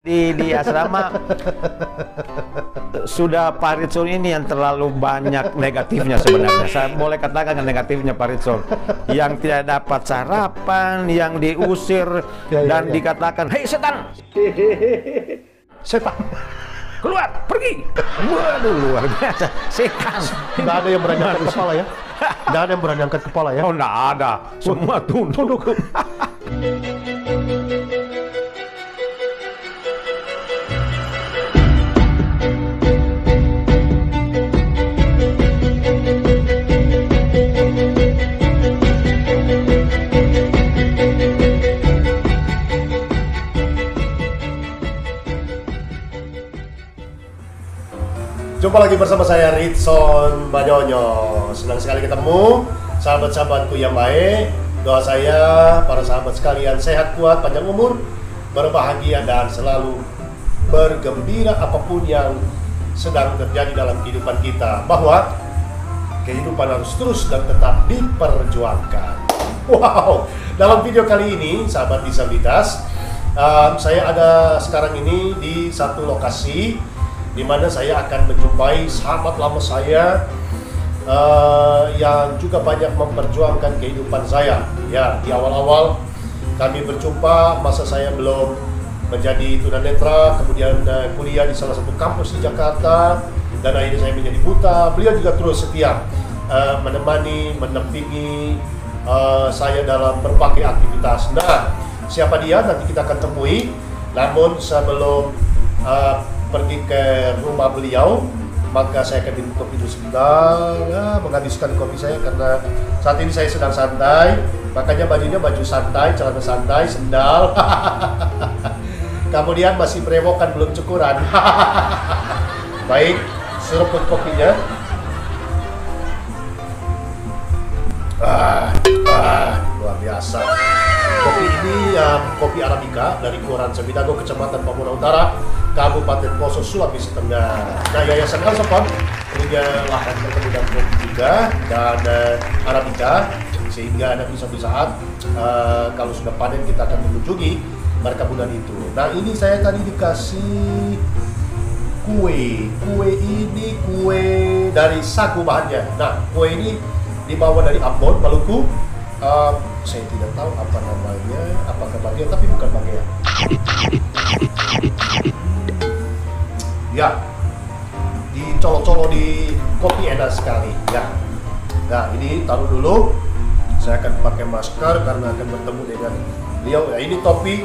Di asrama sudah Pak Ritson ini yang terlalu banyak negatifnya sebenarnya. Saya boleh katakan yang negatifnya Pak Ritson, yang tidak dapat sarapan, yang diusir dan dikatakan, "Hei setan, setan, keluar, pergi." Waduh, luar biasa, setan. Nggak ada yang berani angkat kepala ya? Nggak ada yang berani angkat kepala ya? Oh, nggak ada, semua tunduk. Jumpa lagi bersama saya Ritson Banyonyo. Senang sekali ketemu sahabat-sahabatku yang baik. Doa saya para sahabat sekalian sehat, kuat, panjang umur, berbahagia dan selalu bergembira apapun yang sedang terjadi dalam kehidupan kita. Bahwa kehidupan harus terus dan tetap diperjuangkan. Wow, dalam video kali ini sahabat disabilitas, saya ada sekarang ini di satu lokasi di mana saya akan menjumpai sahabat lama saya yang juga banyak memperjuangkan kehidupan saya. Ya, di awal-awal kami berjumpa masa saya belum menjadi tunanetra, kemudian kuliah di salah satu kampus di Jakarta, dan akhirnya saya menjadi buta. Beliau juga terus setia menemani, mendampingi saya dalam berbagai aktivitas. Nah, siapa dia nanti kita akan temui. Namun sebelum pergi ke rumah beliau, maka saya akan minum kopi dulu sebentar, ya, menghabiskan kopi saya karena saat ini saya sedang santai. Makanya bajunya baju santai, celana santai, sendal. Kemudian masih berewokan, belum cukuran. Baik, seruput kopinya. Luar biasa. Kopi ini kopi Arabica dari Kelurahan Seminago, Kecamatan Pamuna Utara, Kabupaten Poso, Sulawesi Tengah. Nah, Yayasan Al-Safan punya lahan bertemu dan kopi juga dan Arabica, sehingga nanti suatu saat kalau sudah panen kita akan mengunjungi perkebunan itu. Nah, ini saya tadi dikasih kue. Kue ini kue dari sagu bahannya. Nah, kue ini dibawa dari Ambon, Maluku. Saya tidak tahu apa namanya, apakah bagian, tapi bukan bagian. Ya, dicolok-colok di kopi enak sekali. Ya, nah ini taruh dulu. Saya akan pakai masker karena akan bertemu dengan beliau. Ya, ini topi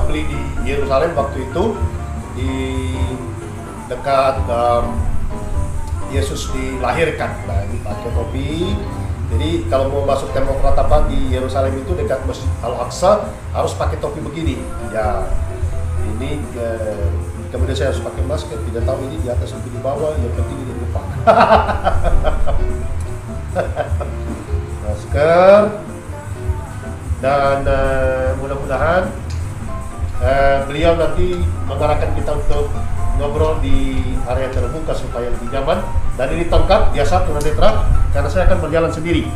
beli di Yerusalem waktu itu di dekat Yesus dilahirkan. Nah, ini pakai topi. Jadi kalau mau masuk Demokrat di Yerusalem itu dekat Masjid Al-Aqsa harus pakai topi begini. Ya, ini kemudian saya harus pakai masker. Tidak tahu ini di atas atau di bawah. Yang penting ini lupa. Masker. Dan mudah-mudahan beliau nanti mengarahkan kita untuk ngobrol di area terbuka supaya lebih nyaman. Dan ini tongkat biasa tunanetra karena saya akan berjalan sendiri.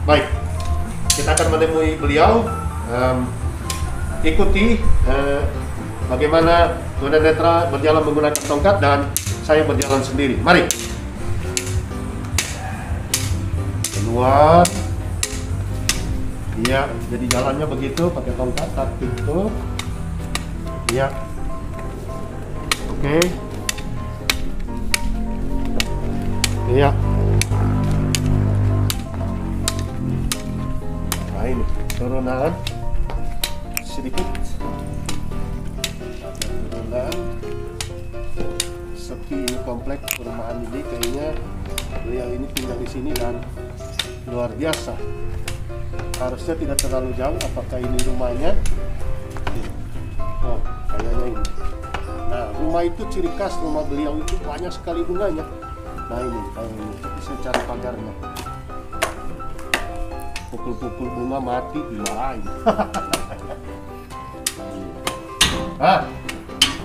Baik, kita akan menemui beliau. Ikuti bagaimana tunanetra berjalan menggunakan tongkat dan saya berjalan sendiri. Mari. Keluar. Iya, jadi jalannya begitu pakai tongkat, taktik itu. Iya. Oke. Iya. Nah, ini turunan sedikit. Turunan. Sepi ini komplek perumahan ini, kayaknya beliau ini tinggal di sini dan luar biasa. Harusnya tidak terlalu jauh. Apakah ini rumahnya? Oh, kayaknya ini. Nah, rumah itu ciri khas rumah beliau itu banyak sekali bunganya. Nah, ini kayak ini. Bisa cari pagarnya. Pukul-pukul bunga mati dimarahin.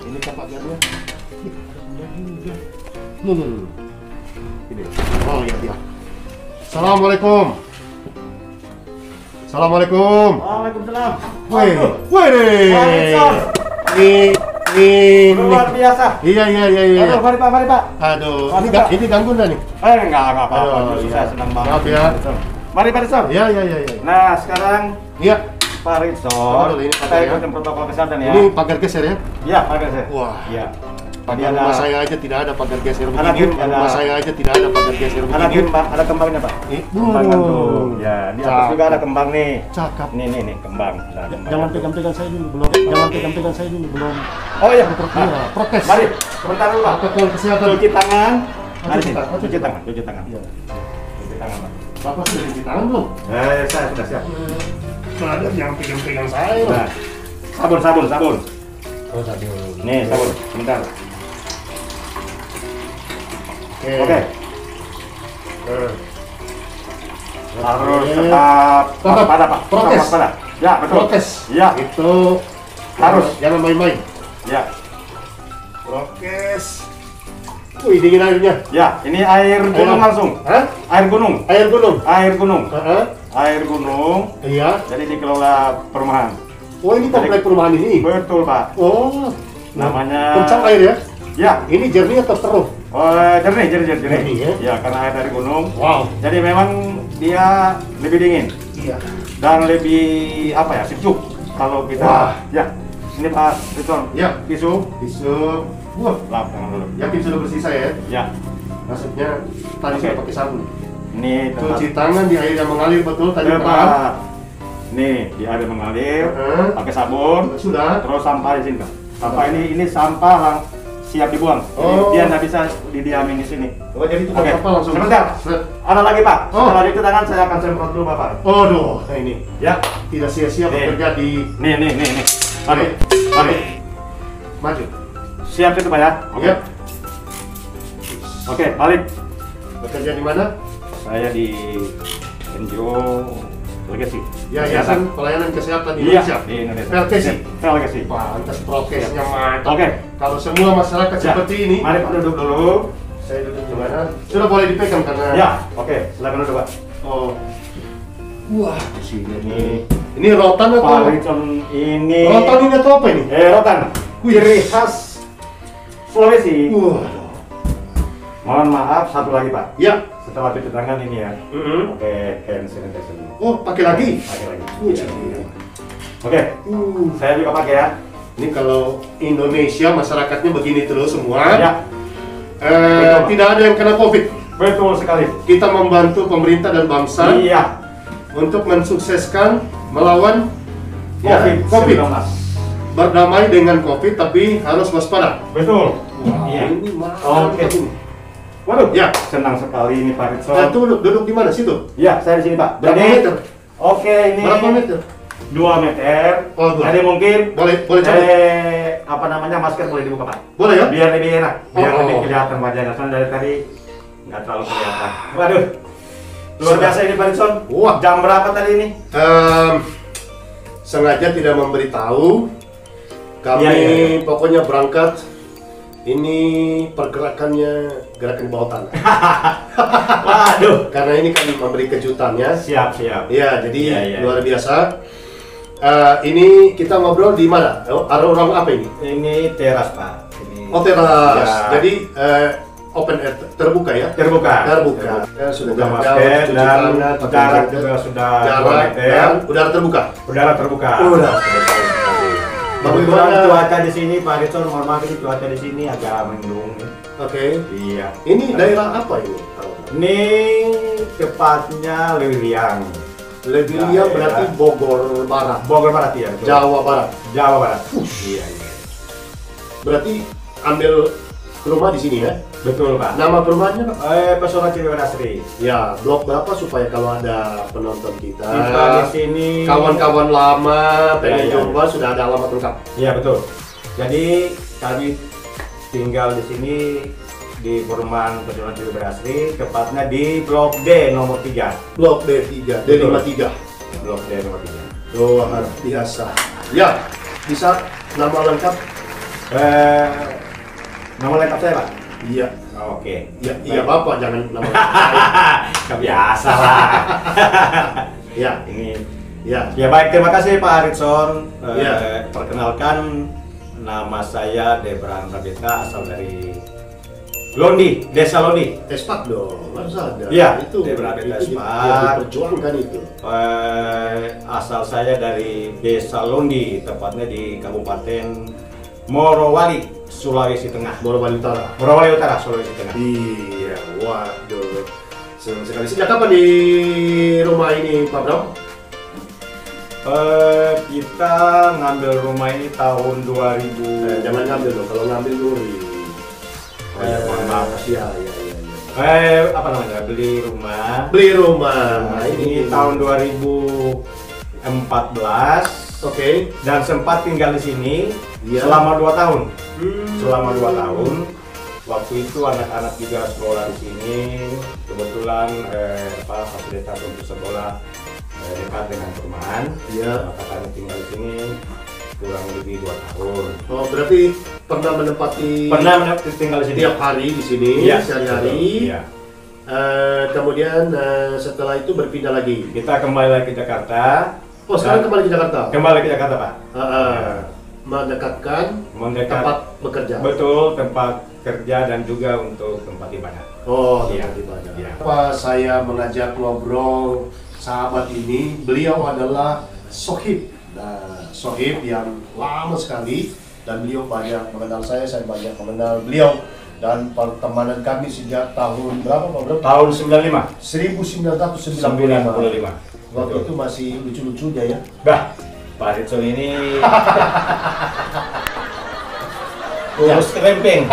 Ini kan pagarnya. Ini. Oh, ya dia. Assalamualaikum. Assalamualaikum. Waalaikumsalam. Wih, Paritson. Ini Luar biasa. Iya. Aduh, mari Pak. Aduh, Mari, ini Pak. ini ganggu nggak nih? Enggak apa-apa. Aduh, Justru iya. saya senang banget. Maaf ya. Mari Paritson. Iya. Nah, sekarang Iya. Paritson, Betul, ini kita pakai ya. ikutin protokol kesehatan ya. Ini pagar geser ya? Iya, pakai saya. Wah. Iya. Tadi Pada ada rumah saya aja tidak ada pagar geser Anak begini. game, Pada ada- rumah saya aja tidak ada pagar geser ada begini. kembang, ada kembangnya Pak. Kembangan tuh. Ya, di atas Cakep. juga ada kembang nih. Cakep. Nih kembang. Nah, kembang. Jangan pegang-pegang saya dulu belum. Jangan pegang-pegang saya dulu belum. Oh iya, Iya, prokes. Mari, sebentar dulu Pak. Protokol kesehatan. Cuci tangan. Oh, Mari cuci sini. tangan. Oh, Cuci tangan, cuci tangan. Iya. Cuci tangan Pak. Bapak sudah cuci tangan belum? Saya sudah siap. Ada yang pegang-pegang saya. Nah, sabun. Oh, tadi. Nih, sabun. Sebentar. Oke. Oke. Harus tetap waspada Pak. Tetap Prokes. waspada. Ya, betul. Prokes. Ya. Itu Harus. jangan main-main. Ya. Prokes. Wih, dingin airnya. Ya, ini air gunung langsung. Hah? Air gunung. Air gunung. Air gunung. Heeh. Air gunung. Iya. Jadi dikelola perumahan. Oh, ini komplek perumahan ini. Betul, Pak. Oh. Namanya Kencang air ya? Ya. Ini jernih atau keruh? Oh, jernih. Jernih, ya? Ya, karena air dari gunung. Wow. Jadi memang dia lebih dingin Iya. dan lebih apa ya, sejuk kalau kita. Wah. Ya. Ini Pak Ridwan. Ya. Tisu. Tisu. Wah. Lap tangan dulu. Yakin sudah bersih saya? Ya. Maksudnya tadi Oke. sudah pakai sabun. Ini tempat. Cuci tangan di air yang mengalir betul tadi paham? Tepat. Nih, di air mengalir, Heeh. pakai sabun. Sudah. Terus sampah di sini Kak. Sampah ini sampah siap dibuang. Jadi Oh. dia nggak bisa didiamin di sini. Oh, jadi itu Oke. apa langsung? Sebentar. Set. Ada lagi Pak. Oh. Setelah itu tangan saya akan semprot dulu Bapak. Aduh, nah ini Ya. tidak sia-sia Nih. bekerja di Nih. Mari. Mari. maju. Siap itu Pak ya. Oke. Ya. Oke, balik. Bekerja di mana? Saya di NGO Legacy. Yayasan Pelayanan Kesehatan Iya, Indonesia. di Indonesia. Legacy. Legacy. Pantas prokesnya mantap. Oke. Kalau semua masyarakat Ya. seperti ini, Mari Pak duduk dulu. saya duduk di mana? Sudah boleh dipegang karena. Ya, oke. Silakan duduk Pak. Oh. Wah, di sini Ini nih. Ini rotan atau? Pak Ridwan ini. Rotan ini atau apa ini? Rotan. Ciri khas Sulawesi. Waduh. Mohon maaf, satu lagi Pak. Ya. Setelah cuci tangan ini ya, Mm-mm. pakai hand sanitizer dulu. Oh, pakai lagi? Pakai lagi. Iya. Oke, saya juga pakai ya. Ini kalau Indonesia masyarakatnya begini terus semua. Ya, Tidak ada yang kena COVID. betul sekali. Kita membantu pemerintah dan bangsa Iya, untuk mensukseskan melawan COVID-19. Berdamai dengan COVID, tapi harus waspada. Betul. Wah, Iya. ini mantap Oke. ini. Waduh, Ya. senang sekali ini Pak Ridwan. Nah, duduk di mana situ? Ya, saya di sini Pak. Berapa Jadi, meter? oke ini Berapa meter? 2 meter. Oh, 2. Jadi mungkin Boleh coba? apa namanya, masker boleh dibuka Pak. Boleh ya? Biar lebih enak, biar Oh. lebih kelihatan wajahnya. Soalnya dari tadi nggak terlalu kelihatan. Waduh, luar biasa ini Pak Ridwan. Wah. Jam berapa tadi ini? Sengaja tidak memberitahu. Kami Iya. pokoknya berangkat. Ini pergerakannya gerakan bawah tanah. Waduh. Karena ini kan memberi kejutannya. Siap. Ya, jadi Iya. luar biasa. Ini kita ngobrol di mana? Ada orang apa ini? Ini teras Pak. Ini Oh, teras. Ya. Jadi open air, terbuka ya? terbuka. Terbuka. Ya, sudah Sudah jaga, masker cuci dan tangan, pakai jarak jaga, juga sudah 2 jarak meter. dan udara terbuka. Udara terbuka. Udara. Kebetulan Bagaimana? cuaca di sini Pak Ridwan, mohon maaf ini cuaca di sini agak mendung. Oke. Iya. Ini daerah apa ini? Ini tepatnya Lewiliang. Lewiliang Daerah. berarti Bogor Barat, Bogor Barat ya. betul. Jawa Barat. Jawa Barat. Iya. Berarti ambil rumah di sini ya? Betul Pak. Nama perumahannya Pak? Pesona Ciwidasri. Ya, blok berapa supaya kalau ada penonton kita, Kita di sini. kawan-kawan lama pengen Ya. coba sudah ada alamat lengkap. Iya betul. Jadi kami tinggal di sini di perumahan Pesona Ciwidasri, tepatnya di Blok D nomor 3. Blok D3, D53. Blok D nomor 3. Luar biasa. Ya, bisa nama lengkap? Nama lengkap saya Pak? Iya. Oke. Ya, iya Bapak, jangan nama lengkap. Kebiasa lah. Ya, Ini Ya. Ya baik, terima kasih Pak Haritson. Ya. Perkenalkan, nama saya Debran Rabita, asal dari Londi, Desa Londi. Tespak dong, harus ada. Iya, itu Debran itu Tespak. diperjuangkan itu. Asal saya dari Desa Londi, tepatnya di Kabupaten Morowali, Sulawesi Tengah. Morowali Utara. Morowali Utara, Sulawesi Tengah. Iya, waduh. Senang sekali. Sejak kapan di rumah ini, Pak Bro? Kita ngambil rumah ini tahun 2000. Jangan ngambil dong, kalau ngambil luri. Mohon maaf. Ya. Apa namanya? Beli rumah. Beli rumah. Nah, ini tahun 2014. Oke. Dan sempat tinggal di sini Iya. selama 2 tahun. Selama 2 tahun. Waktu itu anak-anak juga sekolah di sini. Kebetulan fasilitas untuk sekolah dekat dengan perumahan. Iya. Maka kami tinggal di sini kurang lebih 2 tahun. Oh, berarti pernah menempati Tinggal di sini. tiap hari di sini, Iya, sehari-hari. Iya. Kemudian setelah itu berpindah lagi. Kita kembali lagi ke Jakarta. Oh, sekarang kembali ke Jakarta. Kembali ke Jakarta, Pak. Mendekatkan Mendekat. tempat bekerja. Betul, tempat kerja dan juga untuk tempat ibadah. Oh, Iya. tempat ibadah. Iya. Apa saya mengajak ngobrol sahabat ini? Beliau adalah sohib. Nah, sohib yang lama sekali dan beliau banyak mengenal saya banyak mengenal beliau, dan pertemanan kami sejak tahun berapa Pak Bro? Tahun 95. 1995. Waktu itu masih lucu-lucunya ya. Bah, Pak Haritson ini urus kerempeng.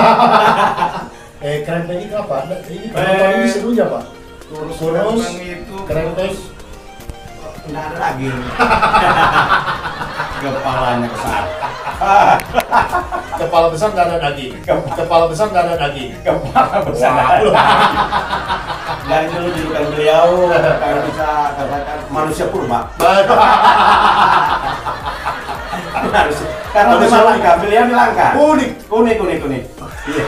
Kerempeng itu apa? Ini penonton ini serunya Pak. Urus Kurus, itu kerempeng. nggak ada daging. Kepalanya besar. Kepala besar nggak ada daging. Kepala besar nggak ada daging. Kepala besar. Dan dulu julukan beliau kalau bisa katakan manusia purba. Karena Manusia memang langka, beliau ini langka. Unik. Unik. Iya.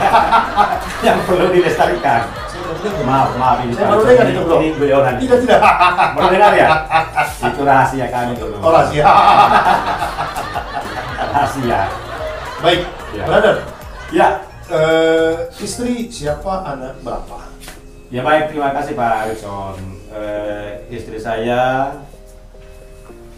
Yang perlu dilestarikan. Maaf ini. Saya baru dengar itu, Bro. Ini beliau nanti. Tidak. Baru dengar ya? Itu rahasia kami dulu. Oh, rahasia. Rahasia. Baik, Ya. brother. Ya. Istri siapa, anak berapa? Ya baik, terima kasih Pak Haritson. Istri saya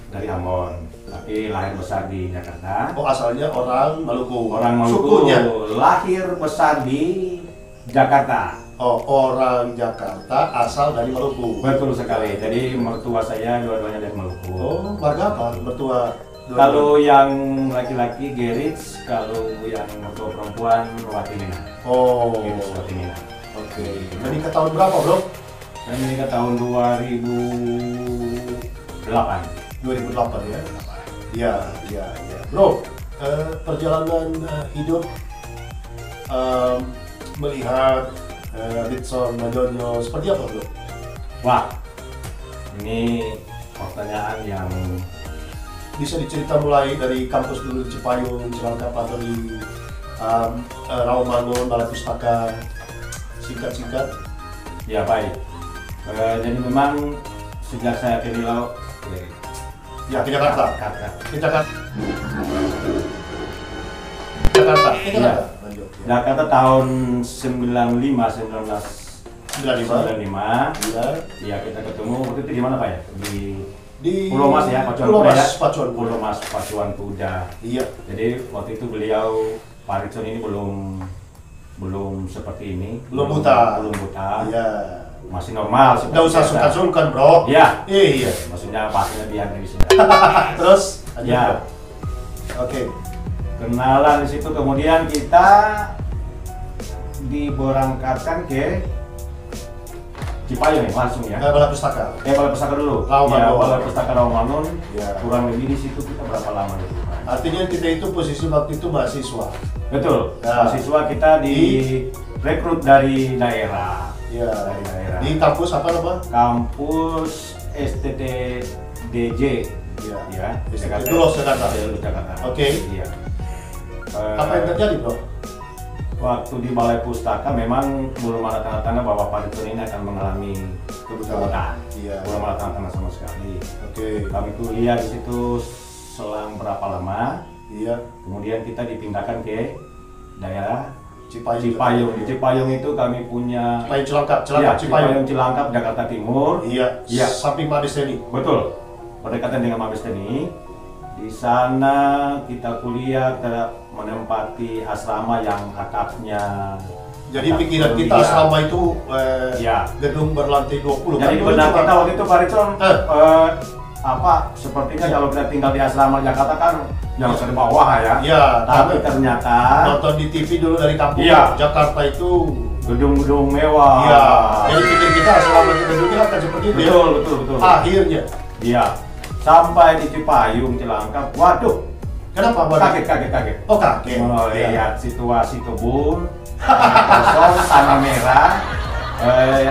dari Ambon, tapi lahir besar di Jakarta. Oh, asalnya orang Maluku. Orang Maluku, Sukunya. lahir besar di Jakarta. Oh, orang Jakarta asal dari Maluku. Betul sekali. Jadi mertua saya dua-duanya dari Maluku. Oh, marga apa? Mertua. Kalau yang laki-laki Gerits, kalau yang mertua perempuan Watimena. Oh, Gerits Watimena. oke. Menikah tahun berapa, Bro? Saya menikah tahun 2008. 2008 ya. Iya. Bro, perjalanan hidup melihat Haritson Madjonyo seperti apa, Bro? Wah, ini pertanyaan yang Bisa dicerita mulai dari kampus dulu di Cipayung, Cilangkap, atau di Rawamangun, Balai Pustaka, singkat-singkat. ya baik. Jadi memang sejak saya ke Riau, Ya, ke Jakarta. Jakarta. Ke Jakarta. Jakarta. Iya. Lanjut. Ya. Jakarta tahun 1995. 95. Iya. Ya kita ketemu waktu itu di mana Pak ya? Di Pulau Mas ya, Pacuan Pulau Kuda Mas, ya? Pacuan Kuda. Pulau Mas, Pacuan Kuda. Iya. Jadi waktu itu beliau Pak Haritson ini belum seperti ini. Belum buta. Belum buta. Iya. Masih normal. Nggak usah biasa. sungkan-sungkan, Bro. Iya. Iya. Maksudnya pastinya biar dari sini. Terus? Lanjut, Ya. Bro. Oke. Kenalan di situ, kemudian kita diberangkatkan ke Cipayung ya langsung ya. Balai Pustaka. Balai Pustaka dulu. Rawamangun. Ya, Balai Pustaka Rawamangun. Ya. Kurang lebih di situ kita berapa lama di situ? Artinya kita itu posisi waktu itu mahasiswa. Betul. Ya. Mahasiswa kita direkrut dari daerah. Iya. Dari daerah. Di kampus apa nama? Kampus STTDJ. Iya. Ya. STT Dulos, Jakarta. Dulos, Jakarta. Oke. Iya. Apa yang terjadi, Bro? waktu di Balai Pustaka memang belum ada tanda-tanda bahwa Pariton ini akan mengalami kebutaan. Iya. Belum ada tanda-tanda sama sekali. Oke. Kami kuliah di situ selang berapa lama. Iya. Kemudian kita dipindahkan ke daerah Cipayung. Di Cipayung itu kami punya Cipayung Cilangkap, ya, Cipayung. Cilangkap, Jakarta Timur. Iya. Iya. Samping Mabes TNI. Betul. Berdekatan dengan Mabes TNI. Di sana kita kuliah, kita menempati asrama yang atapnya. Jadi pikiran kita asrama itu Ya. gedung berlantai 20. Jadi dulu benar cuma- kita waktu itu Pak Ritson, sepertinya kalau kita tinggal di asrama Jakarta kan yang di bawah ya. Iya, Tapi karena ternyata nonton di TV dulu dari kampung Iya. Jakarta itu. gedung-gedung mewah. Iya. Jadi pikir kita asrama itu gedungnya akan seperti itu. Ya. Betul. Akhirnya. Iya. Sampai di Cipayung, Cilangkap, waduh, Kenapa? Waduh? kaget. Oh kaget. Melihat situasi kebun, kosong, tanah merah,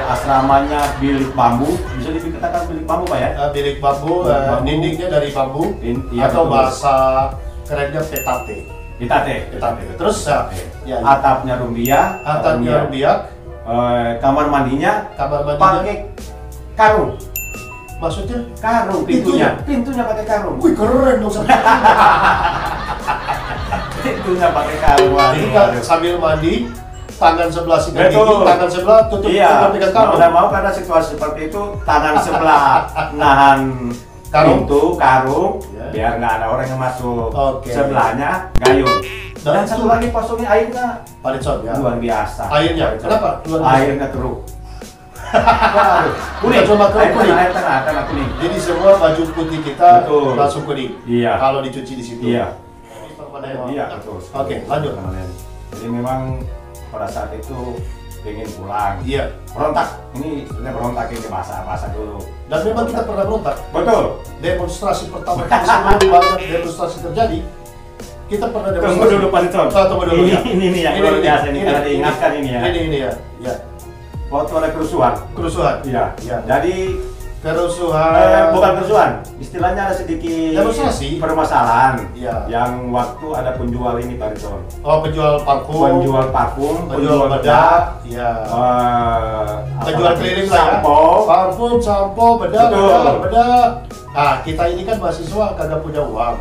asramanya bilik bambu, bisa dikatakan bilik bambu Pak ya? Bilik bambu, Bilik bambu. dindingnya dari bambu, Iya, atau betul. bahasa kerennya petate. Petate. Terus ya, Atapnya rumbia, atapnya biak, kamar mandinya kamar mandinya. pakai karung, Maksudnya? pintunya pakai karung, Wih keren dong. pintunya pakai karung. Jadi kan sambil mandi, tangan sebelah sikat gigi, Betul. tangan sebelah tutup Iya, pegang mau karung. tidak mau karena situasi seperti itu, tangan sebelah nahan Karung. pintu, karung, Ya. biar nggak ada orang yang masuk. Oke. Sebelahnya gayung. Dan Dan satu lagi pasungnya airnya Paritson ya. luar biasa. Airnya, kenapa? Luar biasa. Airnya keruh. Waduh, kuning. Bukan cuma keruh, kuning. Air tanah kuning. Jadi semua baju putih kita Betul. langsung kuning. Iya. Kalau dicuci di situ. Iya. Permanen. Iya, betul. Oke, lanjut. Permanen. Jadi memang pada saat itu pengen pulang. Iya. Berontak. Ini sebenarnya berontak ini bahasa dulu. Dan memang kita pernah berontak. Betul. Demonstrasi pertama kita sebelum banyak demonstrasi terjadi, kita pernah demonstrasi. Tunggu dulu Pak Ritson. Tunggu dulu ya. Ini nih yang luar biasa ini karena diingatkan ini ya. Ini ya. Ya. Waktu ada kerusuhan. Kerusuhan. Iya. Iya. Jadi Kerusuhan. bukan kerusuhan, istilahnya ada sedikit Demonstrasi. permasalahan. Iya. Yang waktu ada penjual ini Pak Ritson. Oh, penjual parfum. Penjual parfum, Penjual bedak. Ya. Penjual apalagi? keliling lah ya. Sampo. Parfum, sampo, bedak, Betul. bedak. Nah, kita ini kan mahasiswa kagak punya uang.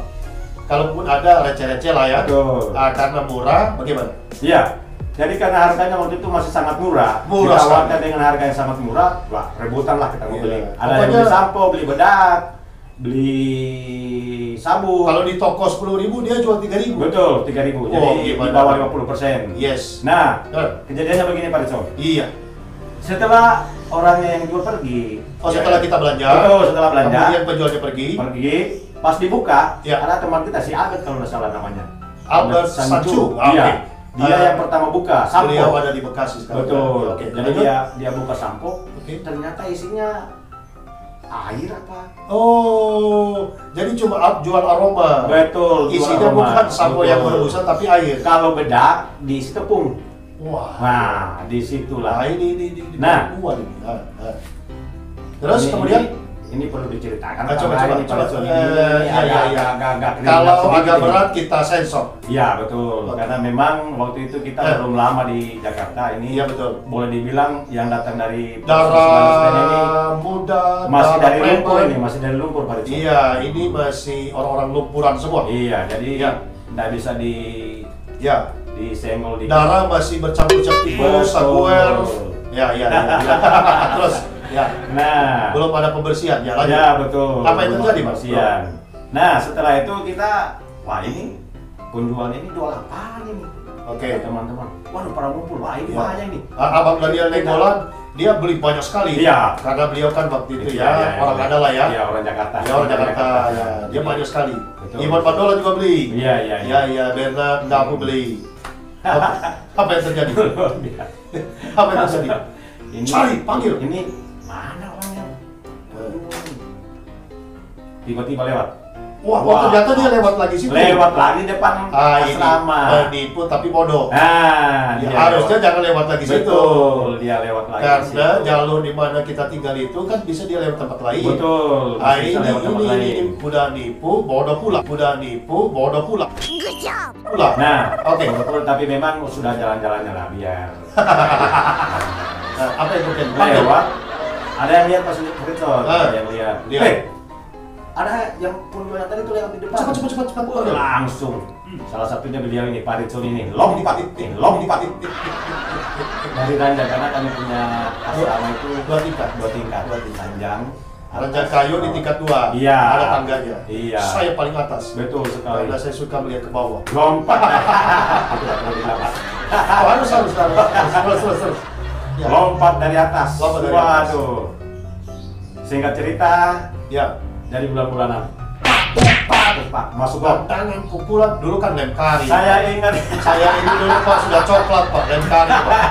Kalaupun ada receh-receh lah ya. Betul. Karena murah, bagaimana? Iya. Jadi karena harganya waktu itu masih sangat murah, Murah ditawarkan dengan harga yang sangat murah, wah rebutan lah kita mau Iya. beli. Ada yang Pokoknya- beli sampo, beli bedak, beli sabun. Kalau di toko 10.000 dia jual 3.000. Betul, 3.000. Jadi Oh, di gimana? bawah 50%. Yes. Nah, Nah, kejadiannya begini Pak Ritson. iya. Setelah orangnya yang jual pergi, Oh, setelah kita belanja. betul, setelah belanja, Kemudian penjualnya pergi. pas dibuka, Ya. ada teman kita si Albert kalau nggak salah namanya. Albert Sancu. Ah, Iya. oke. Dia yang pertama buka sampo. Beliau ada di Bekasi sekarang. Betul. Oke. Jadi lanjut. dia buka sampo, Oke. ternyata isinya air apa? Oh, jadi cuma jual aroma. Betul. jual Isinya aroma. bukan sampo Betul. yang berebusan tapi air. Kalau bedak diisi tepung. Wah. Nah, disitulah. Nah, ini Nah. kuat ini. Nah. Terus Ini- kemudian ini perlu diceritakan. Ah, coba, karena coba, ini coba. Pak Ritson, Iya, iya. agak kalau sedikit agak ini. berat kita sensor. Iya betul, Oke. karena memang waktu itu kita belum lama di Jakarta ini. Iya, betul. Boleh dibilang yang datang dari Darah muda, masih darah dari lumpur preman. ini, masih dari lumpur Pak Ritson. Iya, ini masih orang-orang lumpuran semua. Iya, jadi Iya. nggak bisa Ya, disenggol di darah masih bercampur-campur tikus, saguer. Ya. Terus, ya. Nah, Belum ada pembersihan, ya lanjut. ya betul. Apa yang terjadi, Mas? Pembersihan. Nah, setelah itu kita, wah ini penjualnya ini jual apa ini? Oke. Teman-teman, waduh para ngumpul, wah ini Iya. banyak nih. Abang Daniel Nenggolan, dia beli banyak sekali. Iya. Karena beliau kan waktu itu Iya, iya, orang iya. ada lah ya. Iya, orang Jakarta. Ya orang Jakarta, ya. Dia banyak sekali. Betul. Iwan Pandola juga beli. Iya, iya, Ya, Bernard Dapu beli. Apa yang terjadi? Luar biasa. Apa yang terjadi? Cari, panggil. Ini mana orangnya? Tiba-tiba lewat. Wah, ternyata dia lewat lagi situ. Lewat lagi depan asrama. Menipu tapi bodoh. Nah, Ya, harusnya jangan lewat lagi situ. Betul, dia lewat lagi. Karena jalur di mana kita tinggal itu kan bisa dia lewat tempat lain. Betul. Ini udah nipu, bodoh pula. Udah nipu, bodoh pula. Good job. Pula. Nah, oke. Betul, tapi memang sudah jalan-jalannya lah biar. Nah, apa yang mungkin lewat? Ada yang lihat pas Ritson, ada yang lihat. Ada yang punggungnya tadi tuh lewat di depan. Cepat. Langsung. Salah satunya beliau ini, Pak Ritson ini. Long dipatit. Dari Ranja, karena kami punya asrama itu dua tingkat. Panjang. Ranjang kayu di tingkat 2. Iya. Ada tangganya. Iya. Saya paling atas. Betul sekali. Karena saya suka melihat ke bawah. Lompat. Tidak perlu dilapas. Harus. Ya. Lompat dari atas. Waduh. Singkat cerita, ya, dari bulan-bulanan. Pak, masuk gol. Tangan pukulan dulu kan lem kari. Saya ingat. Saya ini dulu Pak sudah coklat Pak, lem kari Pak.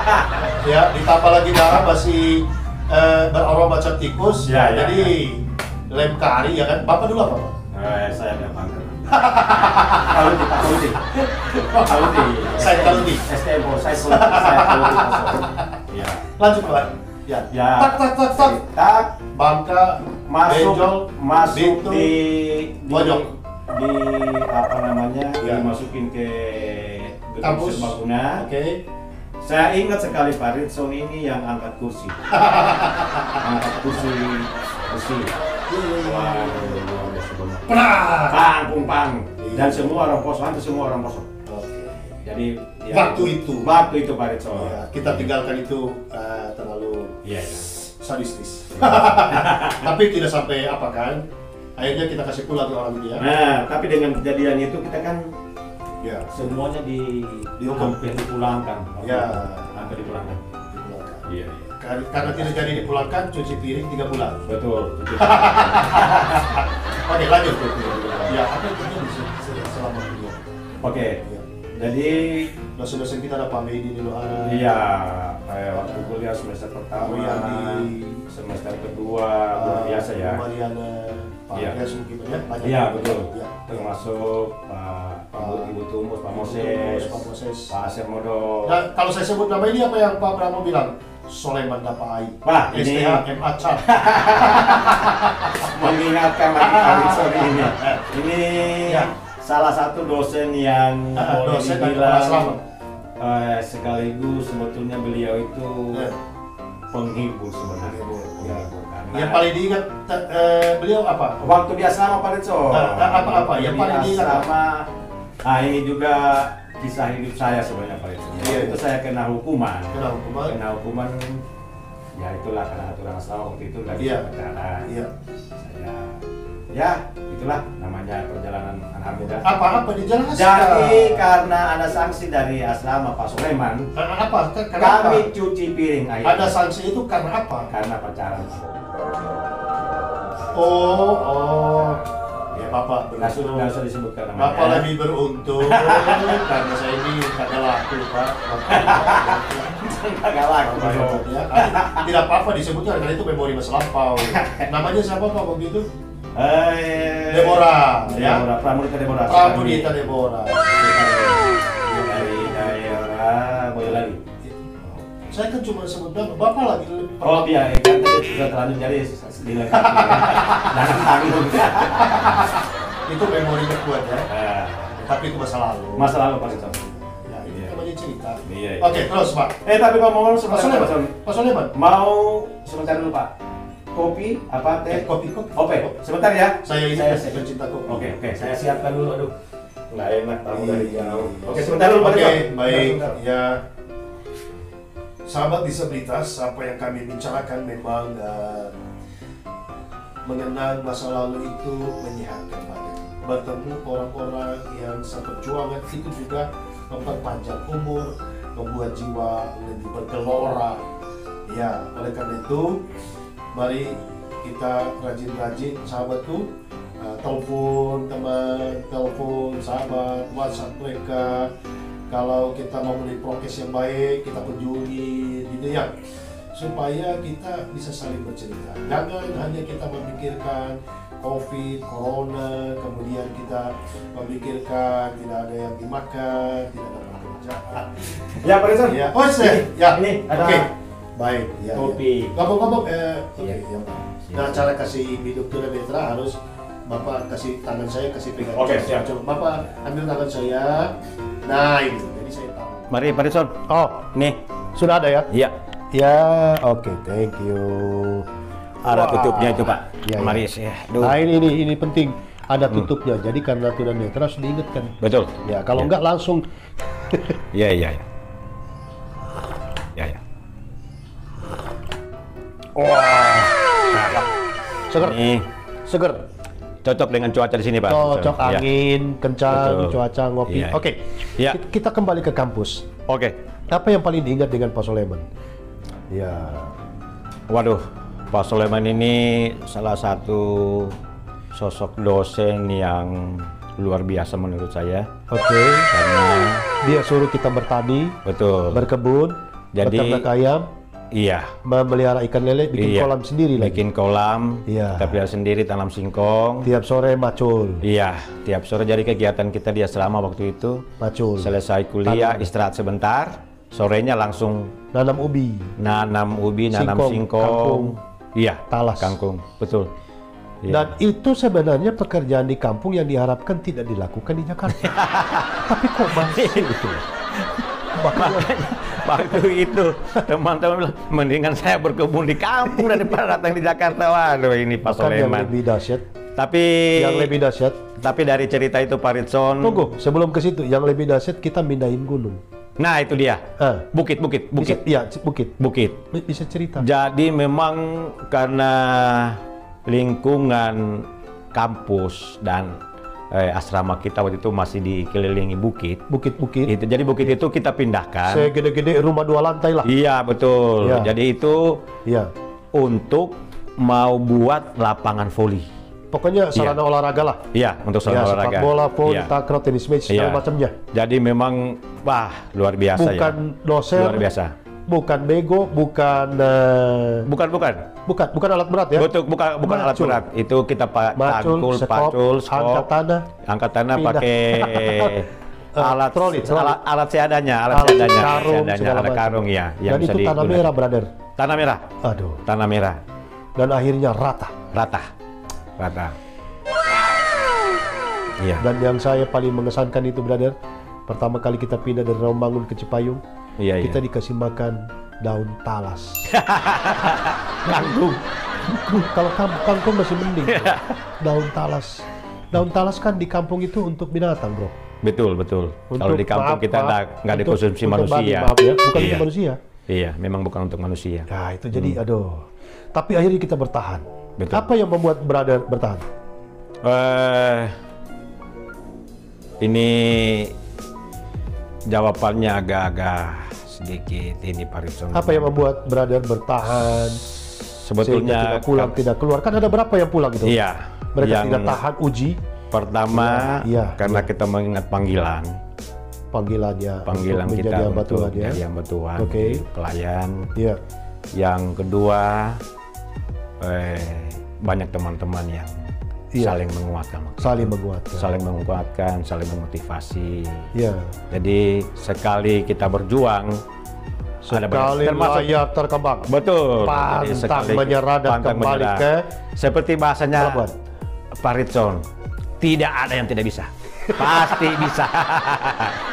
Ya, ditambah lagi darah masih beraroma macam tikus. Ya. Jadi lem kari ya kan. Bapak dulu apa Pak? Saya nggak panggil. Kaluti. Saya Kaluti. STM, saya Kaluti. Ya. Lanjut Pak. Ya. Tak. Bangka masuk Bintu, di Bojong. Di apa namanya? Ya. Dimasukin ke kampus Serbaguna. Oke. Saya ingat sekali Pak Ritson ini yang angkat kursi. Angkat kursi. Pernah. Pang. Dan semua orang pos, hampir semua orang pos. Jadi ya, waktu itu Pak Ritson. Ya, kita tinggalkan itu terlalu sadistis. Tapi tidak sampai apa kan? Akhirnya kita kasih pulang ke orang dia. Nah, tapi dengan kejadian itu kita kan ya semuanya hampir dipulangkan. Hampir dipulangkan. Iya. Karena tidak jadi dipulangkan, cuci piring 3 bulan. Betul. Oke, lanjut. Ya, apa yang terjadi selama ini? Oke. Jadi dosen-dosen kita ada Pak Medi di Lohara. Iya, waktu kuliah semester pertama, semester kedua luar biasa ya. Mariana, Pak Yas mungkin banyak. Iya betul. Ya. Termasuk Ibu Tumus, Pak Moses, Pak Asep Modo. Nah, kalau saya sebut nama ini apa yang Pak Bramo bilang? Soleman Dapai. Wah, ini STHMA Cat. Mengingatkan lagi Pak Ritson ini. Ini salah satu dosen yang dosen dibilang sekaligus sebetulnya beliau itu penghibur sebenarnya. Yang paling diingat beliau apa? Waktu di asrama Pak Ritson. Apa yang paling diingat? Nah ini juga kisah hidup saya sebenarnya Pak Ritson. Itu saya kena hukuman. Kena hukuman. Ya itulah karena aturan asrama waktu itu lagi pacaran. Ya, itulah namanya perjalanan anak muda. Apa dijelaskan? Jadi karena ada sanksi dari asrama Pak Sulaiman. Apa? Kami cuci piring air. Ada sanksi itu karena apa? Karena pacaran. Oh. Ya Bapak beruntung. Nggak usah disebutkan namanya. Bapak lebih beruntung karena saya ini kagak laku Pak. Kagak laku. Ya, tidak apa-apa disebutnya karena itu memori masa lampau. Namanya siapa Pak begitu? Deborah, Pramudita Deborah. Dari daerah Boyolali. Saya kan cuma sebut nama, Bapak lagi. Oh iya, kan tadi sudah terlanjur jadi dilengkapi. Jangan tanggung. Itu memorinya kuat ya. Tapi itu masa lalu. Masa lalu Pak Ritson. Ya, ini namanya cerita. Iya. Oke, terus Pak. Tapi Pak mau sebentar. Pak Soleman. Mau sebentar dulu Pak. Kopi apa teh? Kopi. Oke, sebentar ya. Saya pencinta kopi. Oke, saya siapkan dulu. Aduh, nggak enak tamu dari jauh. Oke, sebentar dulu Pak. Oke, baik. Ya, sahabat disabilitas, apa yang kami bicarakan memang mengenang masa lalu itu menyehatkan badan. Bertemu orang-orang yang seperjuangan itu juga memperpanjang umur, membuat jiwa lebih bergelora. Ya, oleh karena itu mari kita rajin-rajin sahabatku, telepon teman, telepon sahabat, WhatsApp mereka. Kalau kita mau memenuhi prokes yang baik, kita peduli gitu ya, supaya kita bisa saling bercerita. Jangan hanya kita memikirkan COVID, Corona, kemudian kita memikirkan tidak ada yang dimakan, tidak ada pekerjaan. Ya, Pak Rizal. Ya, oh ya, Ini ada oke. Baik, ya. kopi. Ngomong-ngomong, oke, Iya. ya, Pak. Nah, cara kasih hidup tunanetra harus Bapak kasih tangan saya, kasih pegang. Oke, siap. Coba Bapak ambil tangan saya. Nah, ini. Jadi saya tahu. Mari, Pak Rizal. Oh, Nih. sudah ada ya? Iya. Ya, oke, thank you. Ada Wah. tutupnya itu, Pak. Iya, iya. Mari ya. Duh. Nah, ini penting. Ada tutupnya. Jadi karena tunanetra harus diingatkan. Betul. Ya, kalau Ya. enggak langsung. Iya, iya, iya. Ya, ya. Wah. Seger. Ini Seger. cocok dengan cuaca di sini, Pak. Cocok Ya. angin, kencang, Betul. cuaca, ngopi. Iya. Oke. Iya. Kita kembali ke kampus. Oke. Apa yang paling diingat dengan Pak Soleman? Ya. Waduh, Pak Soleman ini salah satu sosok dosen yang luar biasa menurut saya. Oke. Karena Dia suruh kita bertani, betul. berkebun, Jadi- beternak ayam, Iya. memelihara ikan lele, bikin Iya. kolam sendiri lagi. Bikin kolam, Iya. kita pelihara sendiri, tanam singkong. Tiap sore macul, Iya, tiap sore jadi kegiatan kita di asrama waktu itu. macul. Selesai kuliah, Tanam. istirahat sebentar, sorenya langsung Nanam ubi, nanam ubi, nanam Singkong, singkong. kangkung, Iya, talas. kangkung, betul. Iya. Dan itu sebenarnya pekerjaan di kampung yang diharapkan tidak dilakukan di Jakarta. Tapi kok masih gitu. Makanya Waktu itu teman-teman bilang, mendingan saya berkebun di kampung daripada datang di Jakarta. Waduh, ini Pak bahkan yang Soleman. lebih dahsyat, Tapi dari cerita itu Pak Ritson. tunggu sebelum ke situ, yang lebih dahsyat kita mindahin gunung. Nah, itu dia. Ah, Bukit. Iya, bukit. Bukit. Bisa cerita. Jadi memang karena lingkungan kampus dan asrama kita waktu itu masih dikelilingi bukit. Bukit-bukit. Itu jadi bukit itu kita pindahkan. Segede-gede rumah 2 lantai lah. Iya, betul. Iya. Jadi itu Iya. untuk mau buat lapangan voli. Pokoknya sarana olahraga lah. Iya, untuk Ya, sarana sepak olahraga. bola, voli, Iya. takraw, tenis meja, segala Iya. macamnya. Jadi memang wah, luar biasa Bukan ya. dosen, Luar biasa. bukan bego, bukan Bukan alat berat ya. Betul, bukan alat Macul. berat. Itu kita Macul, pacul, skop, angkat tanah. angkat tanah pindah. pakai alat troli. alat seadanya, Karung, segala ada macam. karung ya, yang Dan itu tanah digunakan. merah, brother. Tanah merah, Aduh. tanah merah, Dan akhirnya rata. rata. Iya, Dan yang saya paling mengesankan itu, brother, pertama kali kita pindah dari Rawamangun ke Cipayung, iya. kita dikasih makan daun talas. Kangkung. Kalau kangkung masih mending. Daun talas. Daun talas kan di kampung itu untuk binatang, bro. Betul. Kalau di kampung kita nggak dikonsumsi untuk manusia. maaf ya, bukan Iya. untuk manusia. Iya, memang bukan untuk manusia. Nah, itu jadi aduh. Tapi akhirnya kita bertahan. Betul. Apa yang membuat brother bertahan? Ini jawabannya agak-agak sedikit ini Pak Ritson. Apa yang membuat brother bertahan? Sehingga Sebetulnya tidak pulang, tidak keluar. Kan ada berapa yang pulang itu? Iya. Mereka yang tidak tahan uji pertama Iya, karena kita mengingat panggilan panggilannya kita menjadi hamba untuk Tuhan ya. jadi hamba Tuhan, Oke. jadi pelayan. Iya. Yang kedua banyak teman-teman yang Iya. saling menguatkan, Saling menguatkan. saling memotivasi. Iya. Jadi sekali kita berjuang Sekali termasuk layar terkembang. betul. Pantang Jadi sekali menyerah dan pantang kembali menyerah. ke seperti bahasanya pelabuhan. Pak Ritson, tidak ada yang tidak bisa. Pasti bisa.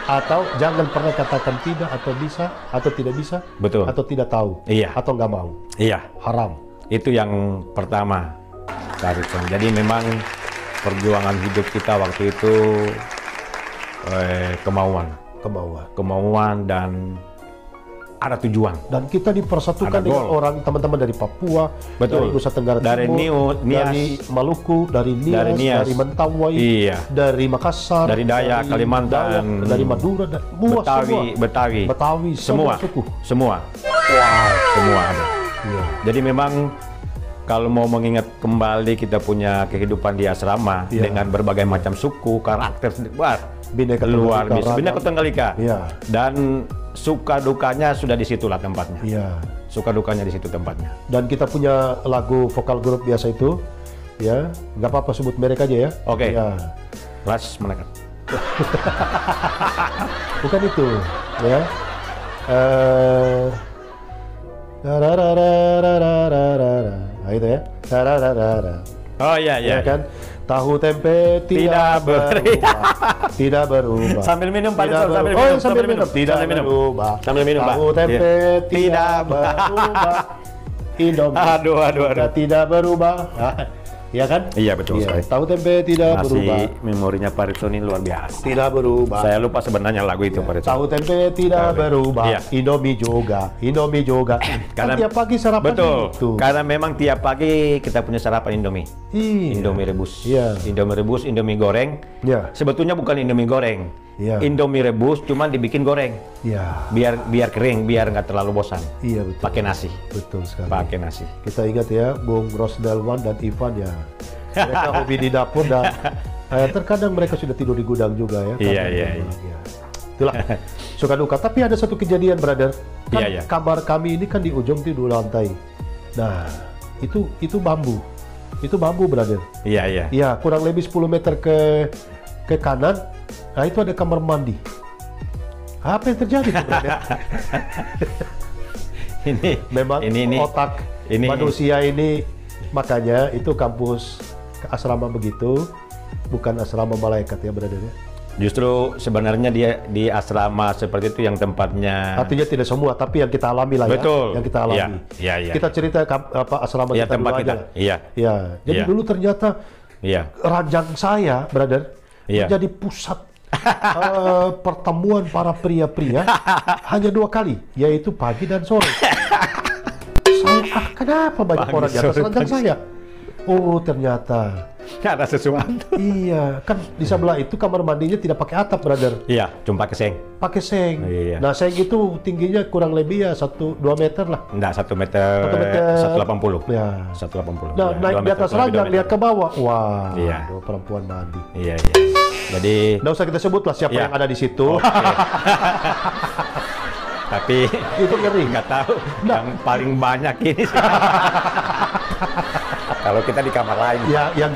Atau jangan pernah katakan tidak atau bisa atau tidak bisa. Betul. Atau tidak tahu. Iya. Atau nggak mau. Iya, Haram. itu yang pertama, Pak Ritson. Jadi memang perjuangan hidup kita waktu itu kemauan dan ada tujuan. Dan kita dipersatukan Ada dengan goal. orang teman-teman dari Papua, Betul. dari Nusa Tenggara Dari Timur, Nias. dari Maluku, dari Nias, dari Mentawai, Iya. dari Makassar, Dari Dayak, Kalimantan, dari Madura, dan semua. Betawi, semua semua, suku. semua ada. Iya. Jadi memang kalau mau mengingat kembali kita punya kehidupan di asrama Iya. dengan berbagai macam suku, karakter, wah, Bineka luar Tunggal Ika, biasa. Bineka ragam. Tunggal Ika. Iya. Dan suka dukanya sudah disitulah tempatnya. Iya. Suka dukanya di situ tempatnya. Dan kita punya lagu vokal grup biasa itu ya, nggak apa-apa sebut merek aja ya. Oke. Ya. Ras Manakat. Bukan itu, ya. Nah, itu ya. Oh iya iya. Ya kan? Tahu tempe tidak berubah. Tidak berubah. Sambil minum Pak Tidak Rizal, sambil berubah. minum, Oh, sambil minum. Tidak sambil minum. berubah. Sambil minum, Pak. Tahu tempe Iya. tidak berubah. Indomie Aduh. tidak berubah. Ya kan? Iya betul sekali. Tahu tempe tidak berubah. Masih memorinya Pak Rizal ini luar biasa. Tidak berubah. Saya lupa sebenarnya lagu itu Pak Rizal. Tahu tempe tidak berubah. Iya. Indomie juga. Kan tiap pagi sarapan Betul. itu. Karena memang tiap pagi kita punya sarapan Indomie. Iya. Indomie rebus. Iya. Indomie rebus, Indomie goreng. Iya. Sebetulnya bukan Indomie goreng. Iya. Indomie rebus cuman dibikin goreng. Iya. Biar kering, biar nggak terlalu bosan. Iya betul. Pakai nasi. Betul sekali. Pakai nasi. Kita ingat ya, Bung Rosdelwan dan Ivan ya. Mereka hobi di dapur dan terkadang mereka sudah tidur di gudang juga ya. Iya. Ya. Itulah suka duka. Tapi ada satu kejadian, brother. Kan Iya. kamar kami ini kan di ujung di dua lantai. Nah, itu bambu. Itu bambu, brother. Iya. Ya, kurang lebih 10 meter ke kanan. Nah, itu ada kamar mandi. Apa yang terjadi, brother? Memang ini otak manusia ini, makanya itu kampus asrama begitu, bukan asrama malaikat ya, brother ya. Justru sebenarnya dia di asrama seperti itu yang tempatnya. Artinya tidak semua, tapi yang kita alami lah ya. Betul. Yang kita alami. Iya. Kita cerita asrama Iya, kita tempat dulu kita. aja. Iya. Ya. Jadi Iya. dulu ternyata ranjang saya, brother, Iya. menjadi pusat pertemuan para pria-pria hanya 2 kali, yaitu pagi dan sore. Kenapa banyak Pagi, orang di atas sore, ranjang pagi. saya? Oh, ternyata. Ada sesuatu. Iya, kan di sebelah itu kamar mandinya tidak pakai atap, brother. Iya, cuma pakai seng. Pakai seng. Iya. Nah, seng itu tingginya kurang lebih ya 1-2 meter lah. Enggak, 1 meter, 180. Ya. 180. Nah, Ya, naik 2 di atas meter, ranjang, 2 meter. lihat ke bawah. Wah, Iya. aduh, perempuan mandi. Iya. Jadi Nggak usah kita sebut lah siapa Iya. yang ada di situ. Oke. Tapi Itu ngeri. nggak tahu yang paling banyak ini sih. Kalau kita di kamar lain. Ya, yang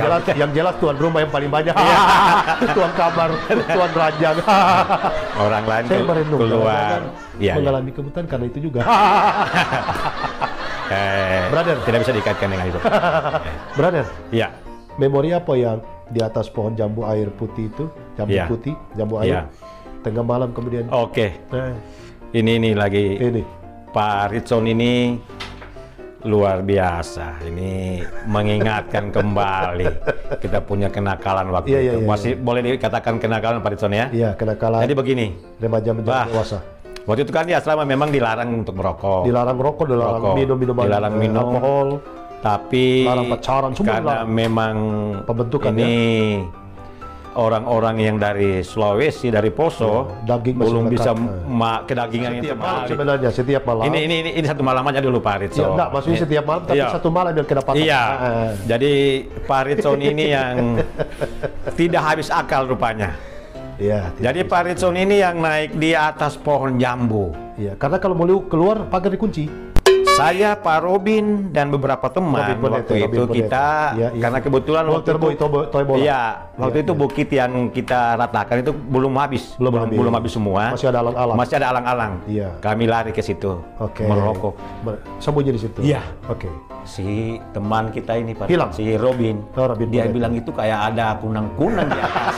jelas tuan rumah yang paling banyak. Iya. Tuan kamar, tuan ranjang. Orang lain Saya merenung keluar. Iya. mengalami kebutuhan karena itu juga. Brother. Tidak bisa dikaitkan dengan itu. Brother, Iya. memori apa yang di atas pohon jambu air putih itu? Jambu Iya. putih, jambu air. Iya. Tengah malam kemudian. Oke. Ini lagi Ini. Pak Ritson ini luar biasa. Ini mengingatkan kembali kita punya kenakalan waktu Iya, itu. iya, Masih boleh dikatakan kenakalan Pak Ritson ya? Iya, kenakalan Jadi begini. remaja menjadi Wah. dewasa. Waktu itu kan di asrama memang dilarang untuk merokok. Dilarang rokok, dilarang Rokok. minum-minuman Dilarang minum. alkohol, Tapi larang pacaran, semua karena dilarang. memang Pembentukan, ini orang-orang yang dari Sulawesi, dari Poso, daging masih belum bisa melekat. kedagingan yang Setiap malam kembali. sebenarnya, setiap malam. Ini satu malam aja dulu Pak Ritson. Ya, enggak, maksudnya setiap malam, tapi Iya. satu malam yang kedapatan. Iya. Jadi Pak Ritson ini yang tidak habis akal rupanya. Iya. Jadi Pak Ritson ini yang naik di atas pohon jambu. Iya, karena kalau mau keluar pagar dikunci. Saya, Pak Robin, dan beberapa teman Robin Bonete, waktu itu Robin Bonete. kita, Iya, iya. karena kebetulan waktu itu, Toy bola. iya, waktu Iya, itu iya. bukit yang kita ratakan itu belum habis, belum habis semua, Masih ada alang-alang. masih ada alang-alang. Iya. Kami lari ke situ, Oke. merokok. Sembunyi di situ. Iya. Oke. Si teman kita ini, Pak, Hilang? si Robin, Oh, Robin dia Bonete. bilang itu kayak ada kunang-kunang di atas,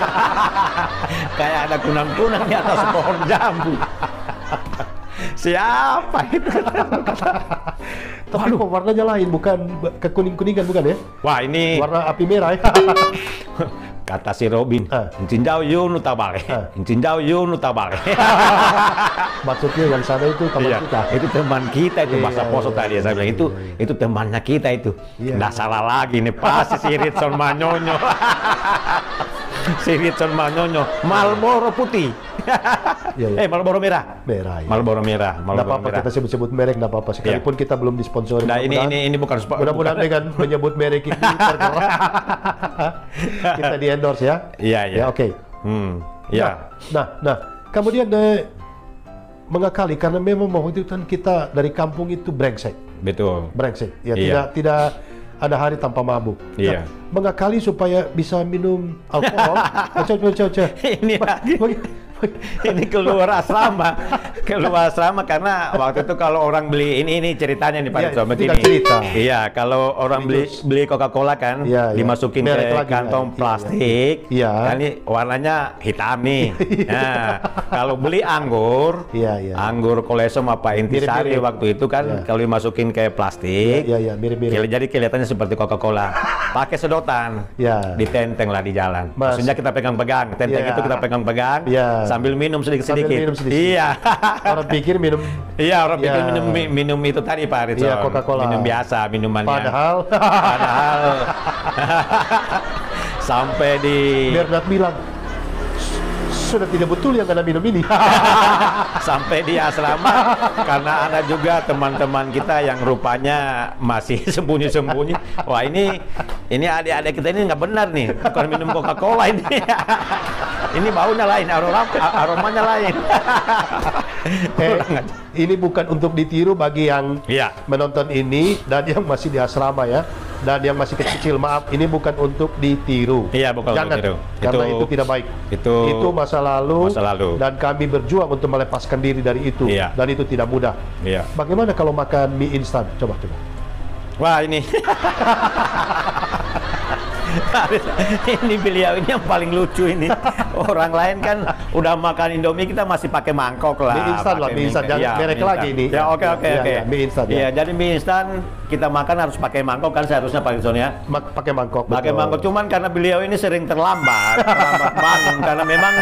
kayak ada kunang-kunang di atas pohon jambu. Siapa itu? Tapi kok warnanya lain, bukan kekuning-kuningan, bukan ya? Wah ini Warna api merah ya. kata si Robin, Ah. Incinjau yu nu tabale, Ah. Incinjau yu nu tabale. Maksudnya yang sana itu teman Iya, kita. itu teman kita itu bahasa Iya, Poso iya, tadi ya, saya bilang itu temannya kita itu. Iya. Nggak salah lagi nih pasti si Ritson Manyonyo. Si Ritson Manyonyo, Marlboro putih. Iya, iya. Marlboro merah. Merah. Ya. Marlboro merah, Nggak Marlboro apa-apa merah. kita sebut-sebut merek, nggak apa-apa. Sekalipun kita belum disponsori. Nah mudah-mudahan- ini bukan sponsor. Mudah-mudahan dengan menyebut merek ini tergerak. Kita di endorse ya. Iya, iya. Ya, oke. Ya. Nah, kemudian mengakali karena memang waktu itu kan kita dari kampung itu brengsek. Betul. Ya Iya. tidak ada hari tanpa mabuk. Iya. Nah, mengakali supaya bisa minum alkohol. Coba. Ini lagi. Ini keluar asrama karena waktu itu kalau orang beli ini ceritanya nih Pak Iya, Rizal, tidak begini. cerita. Iya, kalau orang beli Coca-Cola kan, Iya, iya. dimasukin Merek ke lagi, kantong iya. plastik, Iya. kan ini warnanya hitam nih. Nah, kalau beli anggur, Iya. anggur Kolesom apa Intisari Mirip-mirip. waktu itu kan, Iya. kalau dimasukin ke plastik, Iya, mirip-mirip. jadi kelihatannya seperti Coca-Cola. Pakai sedotan, Iya. ditenteng lah di jalan. Mas. Maksudnya kita pegang-pegang, tenteng Iya. itu kita pegang-pegang, Iya. sambil minum sedikit-sedikit. Sambil minum sedikit. Iya. Orang pikir minum. Iya, orang pikir Iya. minum itu tadi Pak Rizal. Iya, Coca-Cola. Minum biasa, minumannya. Padahal sampai di Bernard bilang sudah tidak betul yang Anda minum ini. sampai di asrama karena ada juga teman-teman kita yang rupanya masih sembunyi-sembunyi. Wah, ini adik-adik kita ini nggak benar nih, bukan minum Coca-Cola ini. Ini baunya lain, aromanya lain. Ini bukan untuk ditiru bagi yang Iya. menonton ini dan yang masih di asrama ya, dan yang masih kecil, maaf, ini bukan untuk ditiru. Iya, bukan untuk Jangan, ditiru. karena itu tidak baik. Itu masa lalu. masa lalu. Dan kami berjuang untuk melepaskan diri dari itu. Iya. Dan itu tidak mudah. Iya. Bagaimana kalau makan mie instan? Coba. Wah, ini ini beliau ini yang paling lucu ini. Orang lain kan udah makan Indomie, kita masih pakai mangkok lah. Mie instan lah, pakai mie instan. Jangan iya, merek mie lagi instan. ini. Ya, oke. Iya, mie instan. Iya, jadi mie instan kita makan harus pakai mangkok kan seharusnya Pak Rizal ya. Pakai mangkok. Pakai betul. mangkok, cuman karena beliau ini sering terlambat bangun karena memang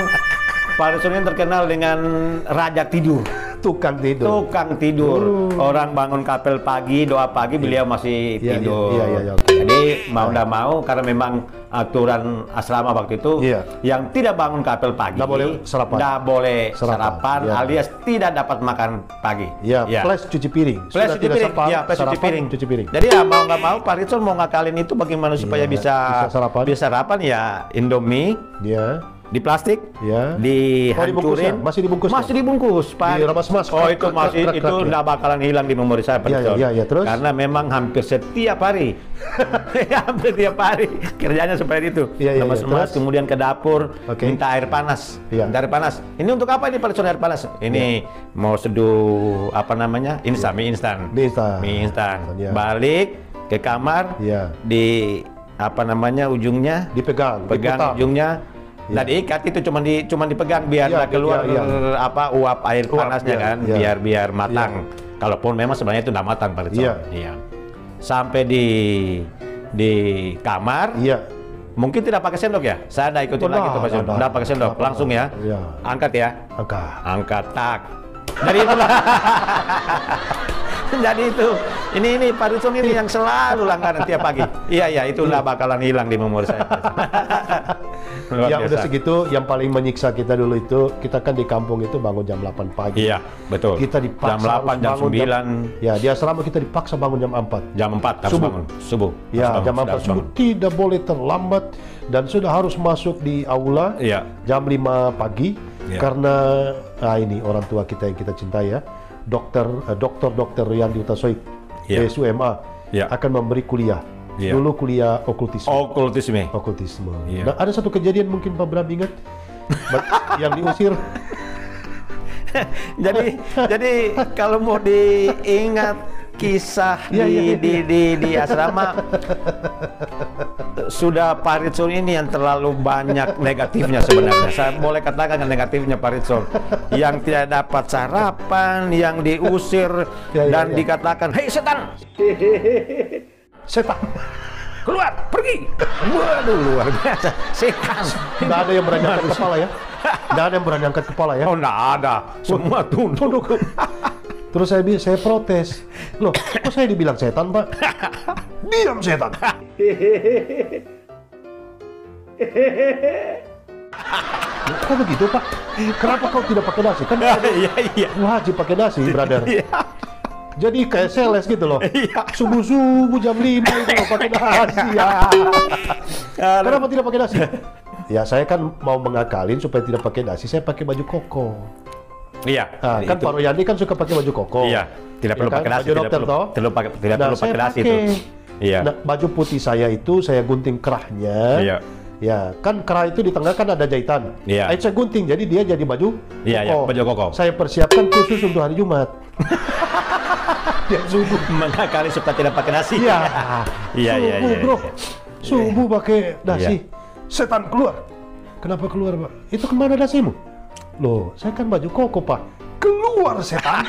Pak Rizal ini terkenal dengan raja tidur. Tukang tidur. Tukang tidur. Orang bangun kapel pagi, doa pagi, beliau masih Iya, tidur. iya, oke. Jadi mau nggak mau, karena memang aturan asrama waktu itu, Iya. yang tidak bangun kapel pagi, Nggak boleh sarapan. nggak boleh Sarapan, sarapan, iya. alias tidak dapat makan pagi. Ya, plus cuci piring. Plus Sudah cuci tidak piring, sarapan, ya, plus cuci sarapan, piring. cuci piring. Jadi ya mau nggak mau, Pak Rizal mau ngakalin itu bagaimana supaya Iya, bisa bisa sarapan. ya Indomie Ya. di plastik, Ya. dihancurin, Masih dibungkus. masih dibungkus, Pak. Diremas-mas, Oh, krak, itu krak, masih krak, itu krak, ya. nggak bakalan hilang di memori saya, Pak Iya, Rizal. iya, terus? Karena memang hampir setiap hari, hampir tiap hari kerjanya seperti itu. Iya, iya, Lemas-lemas, terus? kemudian ke dapur, Oke. minta air panas. Iya. Minta air panas. Ini untuk apa ini Pak Rizal air panas? Ini mau seduh apa namanya? Instan, mie instan. Mie instan. Mie instan. Iya. Balik ke kamar, Iya. di apa namanya ujungnya? Dipegang, Pegang diputar. ujungnya. Iya. Nah, diikat itu cuma dipegang biar Iya, nggak keluar iya, iya. apa uap air Uap, panasnya iya, kan, iya. biar matang. Kalaupun memang sebenarnya itu nggak matang Pak Rizal. Iya. Sampai di kamar, Iya. mungkin tidak pakai sendok ya. Saya nggak ikutin lagi tuh Pak Rizal. Nggak pakai sendok, langsung ya. Iya. Angkat ya. Angkat. Tak. Dari itulah. Jadi itu, ini Pak Rizal ini yang selalu langganan tiap pagi. Iya, itulah bakalan hilang di memori saya. Luar Yang udah biasa. segitu, yang paling menyiksa kita dulu itu, kita kan di kampung itu bangun jam 8 pagi. Iya, betul. Kita dipaksa jam 8, harus jam bangun 9, Ya, di asrama kita dipaksa bangun jam 4. jam 4 harus Subuh. bangun. Subuh. Ya, Harus jam bangun, 4 harus subuh. bangun. Tidak boleh terlambat dan sudah harus masuk di aula Iya. jam 5 pagi. Iya. Karena ini orang tua kita yang kita cintai ya, Dokter Riyandi Utasoik, Iya. SUMA, Iya. akan memberi kuliah. Iya. Dulu kuliah okultisme. Okultisme. Okultisme. Iya. Nah, ada satu kejadian mungkin Pak Bram ingat yang diusir. jadi kalau mau diingat kisah Iya, di asrama, sudah Pak Rizal ini yang terlalu banyak negatifnya sebenarnya. Saya boleh katakan yang negatifnya Pak Rizal, yang tidak dapat sarapan, yang diusir dan dikatakan, "Hei setan, Setan. keluar, pergi." Waduh, luar biasa, setan. Nggak ada yang berani angkat kepala ya. Nggak ada yang berani angkat kepala ya. Oh, nggak ada, semua tunduk. Terus saya protes. Loh, kok saya dibilang setan, Pak? Diam setan. Kok begitu, Pak? Kenapa kau tidak pakai nasi? Kan Iya. wajib pakai nasi, brother. Jadi kayak sales gitu loh. Iya. Subuh-subuh jam 5 itu loh pakai nasi ya. Kenapa tidak pakai nasi? Ya saya kan mau mengakalin supaya tidak pakai nasi, saya pakai baju koko. Iya. Nah, kan Pak Royandi kan suka pakai baju koko. Iya, tidak perlu kan? pakai nasi, Baju dokter toh. tidak perlu pakai nasi itu. Iya. Nah, baju putih saya itu saya gunting kerahnya. Iya. Ya, kan kerah itu di tengah kan ada jahitan. Iya. Saya gunting, jadi dia jadi baju Iya, iya, baju koko. Saya persiapkan khusus untuk hari Jumat. Ya, subuh. Mengakali supaya tidak pakai nasi. Iya. Iya, iya, Subuh, iya. bro. Subuh pakai nasi. Iya. Setan keluar. Kenapa keluar, Pak? Itu kemana nasimu? Loh, saya kan baju koko, Pak. Keluar setan.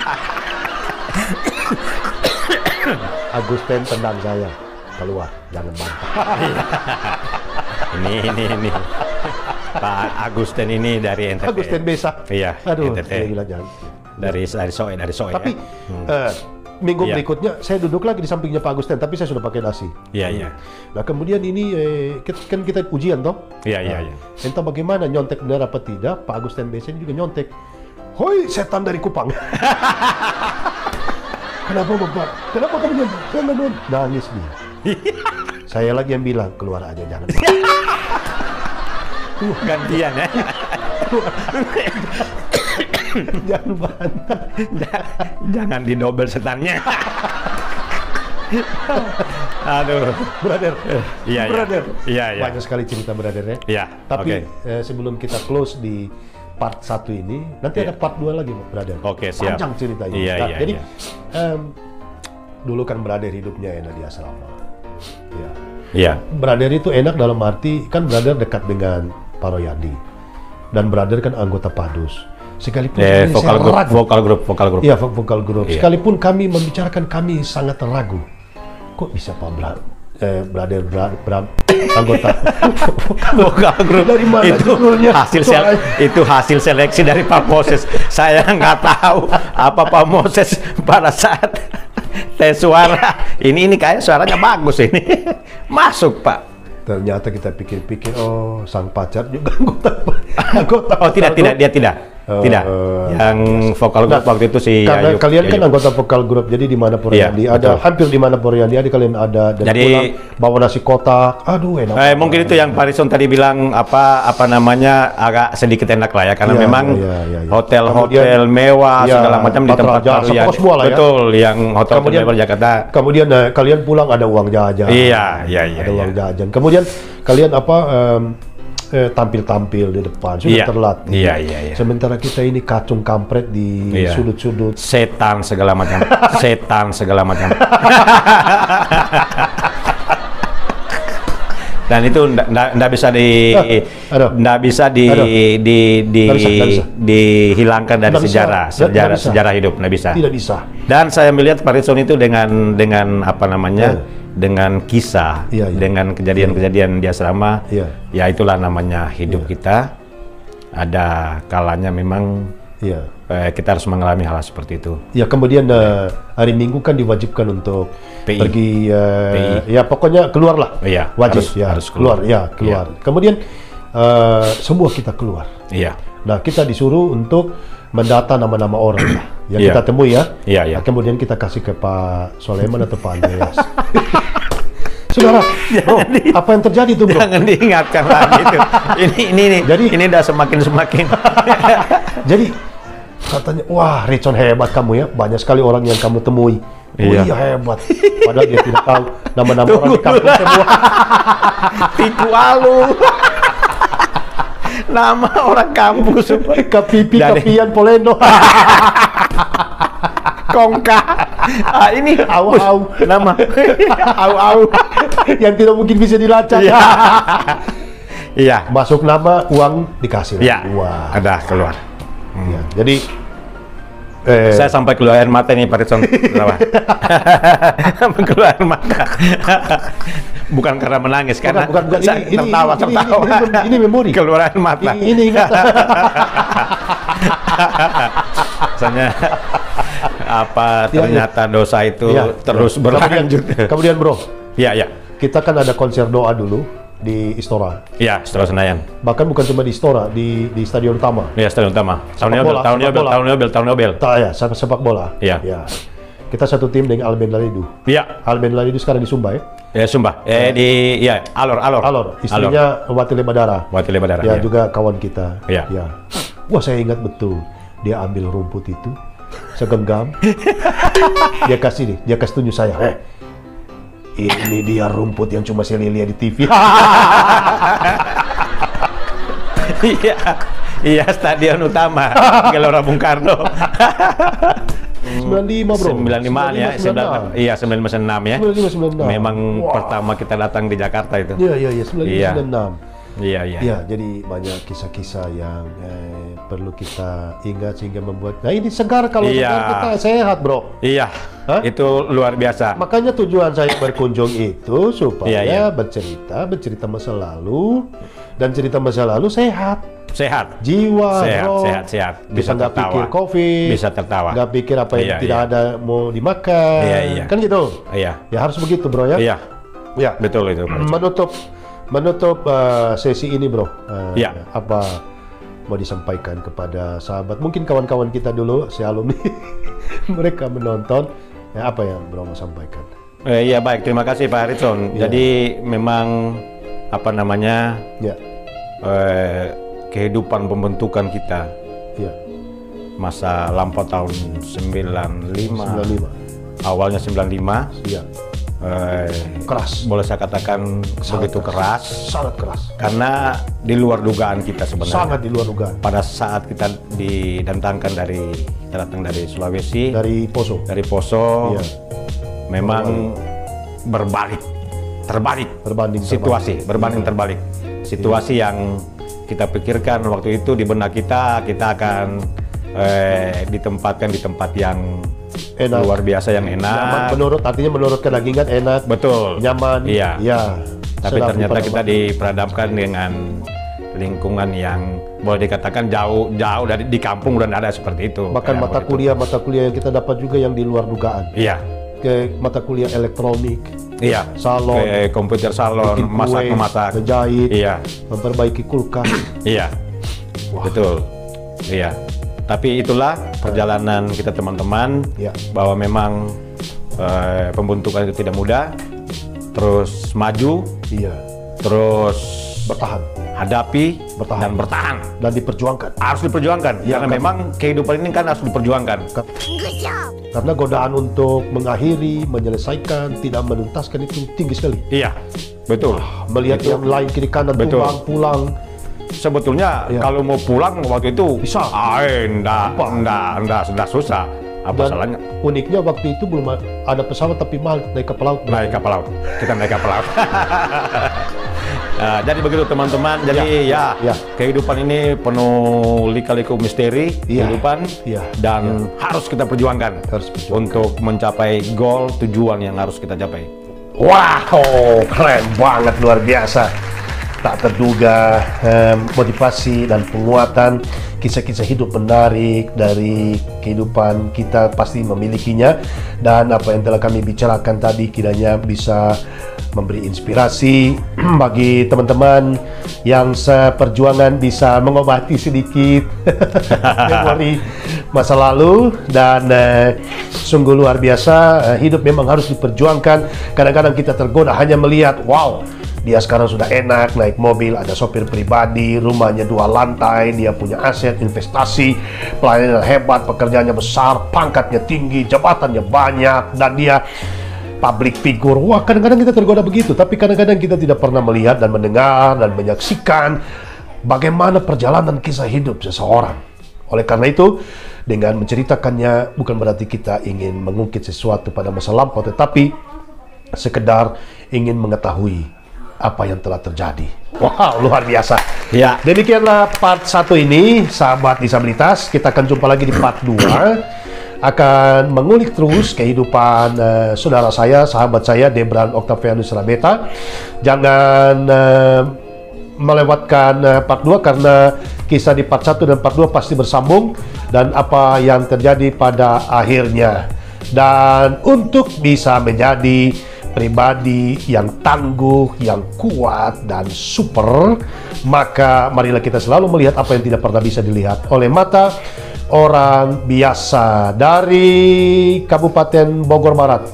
Agusten tendang saya. Keluar, jangan bantah. Ini. Pak Agusten ini dari NTT. Agusten Besa. Iya, Aduh, NTT. saya bilang jangan. Dari Soe Tapi ya. minggu Iya. berikutnya saya duduk lagi di sampingnya Pak Agusten, tapi saya sudah pakai nasi. Iya, iya. Nah kemudian ini kan kita ujian toh. Iya, iya, iya. Entah bagaimana nyontek benar apa tidak, Pak Agusten biasanya juga nyontek. Hoi setan dari Kupang. Kenapa Bapak? Kenapa kamu nyontek? Saya nangis dia. Saya lagi yang bilang keluar aja jangan. Gantian ya. Jangan bantah. Jangan didobel setannya. Aduh. Brother. Iya, iya. Brother. Iya, iya. Banyak sekali cerita brother ya. Iya. Tapi Oke. sebelum kita close di part 1 ini, nanti Iya. ada part 2 lagi brother. Oke, siap. Panjang ceritanya. Iya, Nah, iya, jadi iya. dulu kan brother hidupnya enak di asrama. Ya. Iya. Brother itu enak dalam arti kan brother dekat dengan Pak Royandi. Dan brother kan anggota Padus. Sekalipun kami Vokal saya grup, ragu. vokal grup. Iya, vokal grup. Iya. Sekalipun kami membicarakan kami sangat ragu. Kok bisa Pak brother anggota Vokal grup dari mana itu judulnya? itu hasil seleksi dari Pak Moses. Saya nggak tahu apa Pak Moses pada saat tes suara ini kayak suaranya bagus ini. Masuk Pak. Ternyata kita pikir-pikir, oh sang pacar juga anggota. Oh tidak, dia tidak. Tidak. Yang vokal grup waktu itu si Karena Ayub. kalian kan anggota vokal grup, jadi di mana Poriandi Iya, ada, betul. hampir di mana Poriandi ada kalian ada. Dan Jadi- pulang bawa nasi kotak, aduh enak. Mungkin itu yang Pak Rison tadi bilang apa namanya agak sedikit enak lah ya karena Iya, memang iya. hotel-hotel Kemudian, mewah iya, segala macam di Patra tempat Jasa, baru ya. pokoknya semua lah ya. Betul, yang hotel Kemudian- mewah di Jakarta. Kemudian kalian pulang ada uang jajan. Iya. Ada uang jajan. Kemudian kalian tampil-tampil di depan sudah Iya. terlatih. Iya. Sementara kita ini kacung kampret di Iya. sudut-sudut. Setan segala macam. Dan itu nggak bisa Aduh. nggak bisa Nggak bisa. dihilangkan dari Nggak bisa. Nggak bisa. sejarah hidup, nggak bisa. Tidak bisa. Dan saya melihat Pak Ritson itu dengan apa namanya, Iya. dengan kisah, Iya, iya. dengan kejadian-kejadian di asrama, Iya. ya itulah namanya hidup kita. Ada kalanya memang Iya. kita harus mengalami hal seperti itu. Ya kemudian hari Minggu kan diwajibkan untuk PI. pergi PI. ya pokoknya keluar lah. Iya, Wajib harus keluar. keluar. Ya keluar. Kemudian semua kita keluar. Iya. Nah kita disuruh untuk mendata nama-nama orang lah yang Iya. kita temui ya. Iya, iya. Nah, kemudian kita kasih ke Pak Soleman atau Pak Andreas. Saudara, bro, apa yang terjadi tuh bro? Jangan diingatkan lagi itu. Ini Jadi- udah semakin. Jadi katanya, wah Ritson hebat kamu ya, banyak sekali orang yang kamu temui. Oh Iya. iya hebat. Padahal dia tidak tahu nama-nama orang di kampung semua. Tipu alu. Nama orang kampung semua. Kapipi, Dari- Kapian, Polendo. Kongka. Ini Au-au. nama. Au-au. Yang tidak mungkin bisa dilacak. Iya. Iya. Masuk nama, uang dikasih. Iya. Wah. Ada keluar. Ya, jadi Saya sampai keluar air mata nih Pak Ritson. Kenapa? Keluar air mata. Bukan karena menangis, karena bukan. saya tertawa. Ini memori. Keluar air mata. Ini ingat. Misalnya apa Iya, ternyata dosa itu Iya, terus iya. berlanjut. Kemudian bro, Iya, iya. kita kan ada konser doa dulu di Istora. Iya, setelah Senayan. Bahkan bukan cuma di Istora, di Stadion Utama. Iya, stadion utama. Tahun bola, sepak bola. Tahun Nobel. Ya, sepak bola. Iya. Ya. Kita satu tim dengan Alben Lalidu. Iya. Alben Lalidu sekarang di Sumba ya. Ya, Sumba. Alor. Alor, istrinya Watile Badara. Watile Badara. Ya, iya. juga kawan kita. Iya. Ya. Wah, saya ingat betul. Dia ambil rumput itu, segenggam. Dia kasih tunjuk saya. Ini dia rumput yang cuma saya lihat di TV. Iya, iya stadion utama Gelora Bung Karno. 95 bro. 95 ya, 96. iya 996 ya. 95, 96. Memang Wow. pertama kita datang di Jakarta itu. Iya, 95, 96. Iya, iya. Ya, jadi banyak kisah-kisah yang perlu kita ingat sehingga membuat. Nah ini segar, kalau Iya. segar kita sehat bro. Iya, Hah? itu luar biasa. Makanya tujuan saya berkunjung itu supaya Iya, iya. bercerita masa lalu, dan cerita masa lalu sehat, Sehat, jiwa, sehat, roh. sehat. Bisa nggak tertawa. pikir covid, Bisa tertawa. nggak pikir apa yang Iya, tidak iya. ada mau dimakan, Iya, iya. kan gitu. Iya, Ya harus begitu bro ya. iya, Ya. betul itu. Pak. Menutup sesi ini bro. Iya. Apa mau disampaikan kepada sahabat, mungkin kawan-kawan kita dulu, si alumni, mereka menonton, ya apa yang bro mau sampaikan? Iya baik, terima kasih Pak Harrison. Iya. Jadi memang apa namanya Ya, kehidupan pembentukan kita ya. masa lampau tahun 95, 95. awalnya 95, Iya. Keras. boleh saya katakan begitu keras, Sangat keras. karena di luar dugaan kita sebenarnya. Sangat di luar dugaan. Pada saat kita kita datang dari Sulawesi, Dari Poso. Poso, Iya. memang terbalik Berbanding situasi, berbanding terbalik. Situasi yang kita pikirkan waktu itu di benak kita akan ditempatkan di tempat yang Enak. luar biasa, yang Nyaman, enak. artinya menurut kedagingan enak, Betul. nyaman. Iya. Ya. Tapi Sedap ternyata pada kita mata. diperhadapkan dengan lingkungan yang boleh dikatakan jauh dari di kampung dan ada seperti itu. Bahkan Kayak mata begitu. kuliah yang kita dapat juga yang di luar dugaan. Iya, Ke mata kuliah elektronik, iya. salon, Ke komputer salon, bikin kue, masak-memasak. ngejahit, Iya, memperbaiki kulkas. iya. Betul. Iya. Tapi itulah perjalanan kita teman-teman, Ya. bahwa memang pembentukan itu tidak mudah. Terus maju, Iya. terus Bertahan hadapi dan bertahan. dan diperjuangkan. Harus diperjuangkan, Ya, karena kan. memang kehidupan ini kan harus diperjuangkan. Karena godaan untuk mengakhiri, menyelesaikan, tidak menuntaskan itu tinggi sekali. Iya, betul. Melihat Itu. yang lain kiri kanan Betul. pulang. Sebetulnya Iya. kalau mau pulang waktu itu Bisa. enggak, sudah susah. Apa Dan salahnya? uniknya waktu itu belum ada pesawat, tapi mahal naik kapal laut. Naik kapal laut. Kita naik kapal laut. Nah, jadi begitu teman-teman. Jadi ya, Ya. kehidupan ini penuh lika-liku misteri Ya. kehidupan, Ya. dan harus kita perjuangkan Harus perjuangkan. untuk mencapai goal tujuan yang harus kita capai. Wow, keren banget, luar biasa. Tak terduga motivasi dan penguatan, kisah-kisah hidup menarik dari kehidupan kita pasti memilikinya, dan apa yang telah kami bicarakan tadi kiranya bisa memberi inspirasi bagi teman-teman yang seperjuangan, bisa mengobati sedikit memori masa lalu. Dan sungguh luar biasa, hidup memang harus diperjuangkan. Kadang-kadang kita tergoda hanya melihat, wow, dia sekarang sudah enak, naik mobil, ada sopir pribadi, rumahnya 2 lantai, dia punya aset, investasi, pelayanan hebat, pekerjaannya besar, pangkatnya tinggi, jabatannya banyak, dan dia public figure. Wah, kadang-kadang kita tergoda begitu, tapi kadang-kadang kita tidak pernah melihat dan mendengar dan menyaksikan bagaimana perjalanan kisah hidup seseorang. Oleh karena itu, dengan menceritakannya bukan berarti kita ingin mengungkit sesuatu pada masa lampau, tetapi sekedar ingin mengetahui apa yang telah terjadi. Wow, luar biasa. Ya. Demikianlah part 1 ini, sahabat disabilitas. Kita akan jumpa lagi di part 2. Akan mengulik terus kehidupan saudara saya, sahabat saya, Debran Octavianus Rabeta. Jangan melewatkan part 2, karena kisah di part 1 dan part 2 pasti bersambung, dan apa yang terjadi pada akhirnya. Dan untuk bisa menjadi pribadi yang tangguh, yang kuat, dan super, maka marilah kita selalu melihat apa yang tidak pernah bisa dilihat oleh mata orang biasa. Dari Kabupaten Bogor Barat,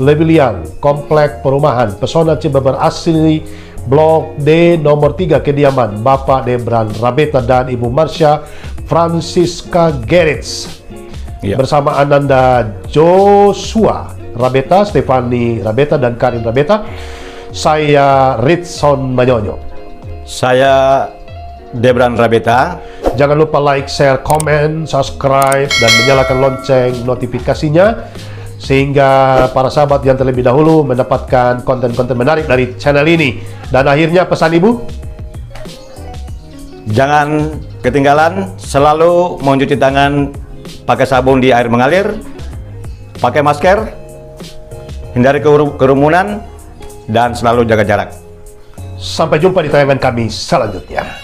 Lewiliang, Komplek Perumahan Pesona Cibeber asli, Blok D nomor 3, kediaman Bapak Debran Rabeta dan Ibu Marsha Francisca Gerets. Iya. Bersama Ananda Joshua Rabeta, Stefani Rabeta, dan Karin Rabeta. Saya Ritson Manyonyo. Saya Debran Rabeta. Jangan lupa like, share, komen, subscribe, dan menyalakan lonceng notifikasinya sehingga para sahabat yang terlebih dahulu mendapatkan konten-konten menarik dari channel ini. Dan akhirnya pesan Ibu? Jangan ketinggalan, selalu mencuci tangan pakai sabun di air mengalir, pakai masker, hindari kerumunan, dan selalu jaga jarak. Sampai jumpa di tayangan kami selanjutnya.